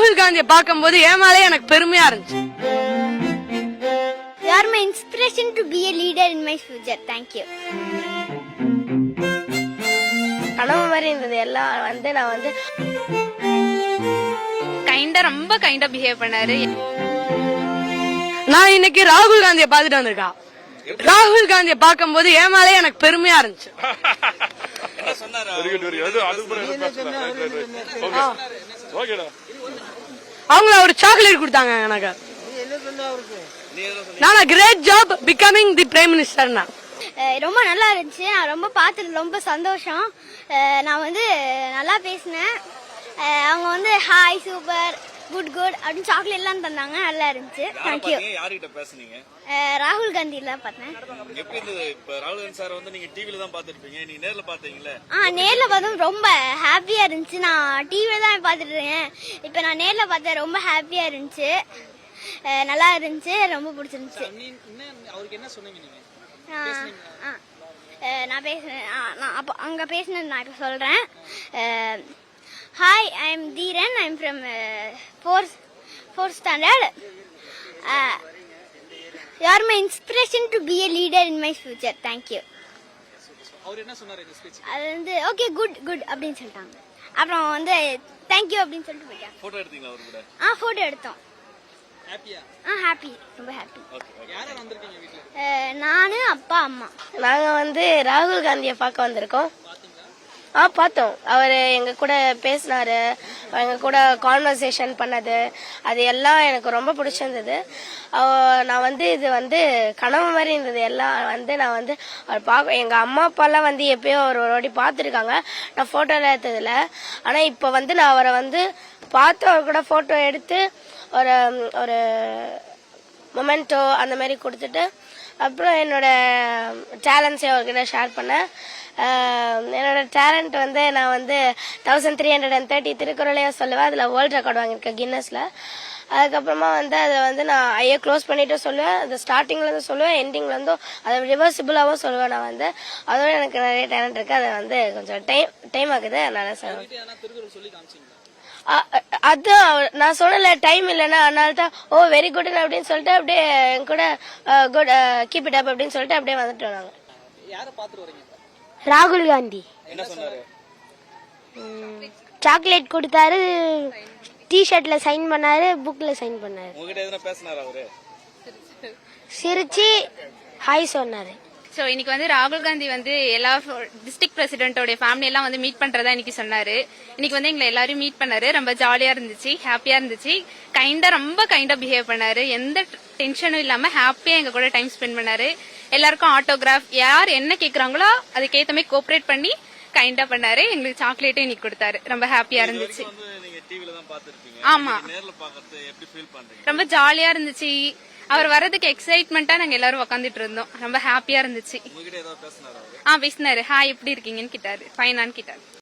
ராகுல் காந்தியை பார்க்கும்போது ஏமாலே எனக்கு பெருமையா இருந்துச்சு. You are my inspiration to be a leader in my future. Thank you. கனவு மாதிரி இருந்தது எல்லாம் நான் ரொம்ப கைண்டா பிஹேவ் பண்ணாரு. நான் இன்னைக்கு ராகுல் காந்தியை பார்த்துட்டு வந்திருக்கா. ராகுல் காந்தியை பார்க்கும்போது ஏமாலே எனக்கு பெருமையா இருந்துச்சு. அவங்க ஒரு சாக்லேட் கொடுத்தாங்க எனக்கு. நானா great job becoming the prime மினிஸ்டர்னா. ரொம்ப நல்லா இருந்துச்சு. நான் ரொம்ப பார்த்துட்டு ரொம்ப சந்தோஷம். நான் நல்லா பேசினேன். அவங்க ஹாய் சூப்பர் குட் குட் அப்படின்னு சாக்லேட் எல்லாம் தந்தாங்க. நல்லா இருந்துச்சு. தேங்க்யூ. யார்கிட்ட பேசுனீங்க? ராகுல் காந்தி எல்லாம் பார்த்தேன். எப்படி இருந்தது? இப்ப ராகுல் காந்தி சார் நீங்க டிவில தான் பாத்துருப்பீங்க, நீங்க நேர்ல பாத்தீங்களா? நேர்ல பார்த்தோம் ரொம்ப ஹாப்பியா இருந்துச்சு. நான் டிவில தான் பாத்துட்டு இருக்கேன். இப்ப நான் நேர்ல பார்த்தேன். ரொம்ப ஹாப்பியா இருந்துச்சு. நல்லா இருந்துச்சு. ரொம்ப பிடிச்சிருந்துச்சு. அவருக்கு என்ன சொன்னீங்க நீங்க? நான் பேசுறேன். அப்போ அங்க பேசினது நான் இப்ப சொல்றேன். Hi, I am Dheeran. I am from fourth standard. You are my inspiration to be a leader in my future. Thank you. அவர் என்ன சொன்னாரு இந்த ஸ்பீச்? அது ஓகே குட் குட் அப்படின்னு சொல்லிட்டாங்க. அப்புறம் தேங்க் யூ அப்படின்னு சொல்லிட்டு போயிட்டாங்க. போட்டோ எடுத்தீங்களா அவர் கூட? போட்டோ எடுத்தோம். ஹாப்பியா? ஹாப்பி, ரொம்ப ஹாப்பி. யார வந்திருக்கீங்க வீட்ல? நானு அப்பா அம்மா. நாங்க ராகுல் காந்தியை பார்க்க வந்திருக்கோம். பார்த்தோம். அவர் எங்க கூட பேசினாரு, எங்க கூட கான்வர்சேஷன் பண்ணது, அது எல்லாம் எனக்கு ரொம்ப பிடிச்சிருந்தது. நான் இது கனவு மாதிரி இருந்தது எல்லாம் நான் அவர் பார்க்க எங்க அம்மா அப்பாலாம் எப்பயோ ஒரு வாட்டி பார்த்துருக்காங்க. நான் போட்டோல எடுத்ததில்ல. ஆனா இப்ப நான் அவரை பார்த்து அவர் கூட போட்டோ எடுத்து ஒரு ஒரு மொமெண்டோ அந்த மாதிரி கொடுத்துட்டு அப்புறம் என்னோட டேலண்ட்ஸை அவர்கிட்ட ஷேர் பண்ணேன். என்னோட டேலண்ட் நான் 1330 திருக்குறளையும் சொல்லுவேன். அதில் வேர்ல்ட் ரெக்கார்ட் வாங்கியிருக்கேன் கின்னஸில். அதுக்கப்புறமா அதை நான் ஐயோ க்ளோஸ் பண்ணிட்டு சொல்லுவேன். அது ஸ்டார்டிங்லேருந்து சொல்லுவேன், எண்டிங்லேருந்தும் அதை ரிவர்சிபிளாகவும் சொல்லுவேன். நான் அதோட எனக்கு நிறைய டேலண்ட் இருக்குது. அதை கொஞ்சம் டைம் ஆகுது. அதனால அது நான் சொன்னல டைம் இல்லைன்னா அதனால தான் வெரி குட் அப்படின்னு சொல்லிட்டு அப்படியே என் கூட குட் கீப் இட் அப் அப்படின்னு சொல்லிட்டு அப்படியே வந்துட்டோம். நாங்க யாரை பார்த்துட்டு வரீங்க? ராகுல் காந்தி. என்ன சொன்னாரு? சாக்லேட் கொடுத்தாரு, டி-ஷர்ட்ல சைன் பண்ணாரு, புக்ல சைன் பண்ணாரு. உங்ககிட்ட எதுனா பேசினாரா அவரு? சிரிச்சு ஹாய் சொன்னாரு. ஸோ இன்னைக்கு ராகுல் காந்தி எல்லா டிஸ்ட்ரிக்ட் பிரசிடென்ட்டோட ஃபேமிலி எல்லாம் மீட் பண்றதா இன்னைக்கு சொன்னாரு. இன்னைக்கு எங்களை எல்லாரும் மீட் பண்ணாரு. ரொம்ப ஜாலியா இருந்துச்சு, ஹாப்பியா இருந்துச்சு. ரொம்ப கைண்டா பிஹேவ் பண்ணாரு. எந்த டென்ஷனும் இல்லாம ஹாப்பியா எங்க கூட டைம் ஸ்பெண்ட் பண்ணாரு. எல்லாருக்கும் ஆட்டோகிராஃப் யார் என்ன கேக்குறாங்களோ அதுக்கேத்த மாதிரி கோஆபரேட் பண்ணி கைண்டா பண்ணாரு. எங்களுக்கு சாக்லேட்டும் இன்னைக்கு கொடுத்தாரு. ரொம்ப ஹாப்பியா இருந்துச்சு. ஆமா, ரொம்ப ஜாலியா இருந்துச்சு. அவர் வர்றதுக்கு எக்ஸைட்மெண்டா நாங்க எல்லாரும் உட்காந்துட்டு இருந்தோம். ரொம்ப ஹாப்பியா இருந்துச்சு. பேசினாரு. ஹாய் எப்படி இருக்கீங்கன்னு கேட்டாரு. ஃபைனான்னு கேட்டாரு.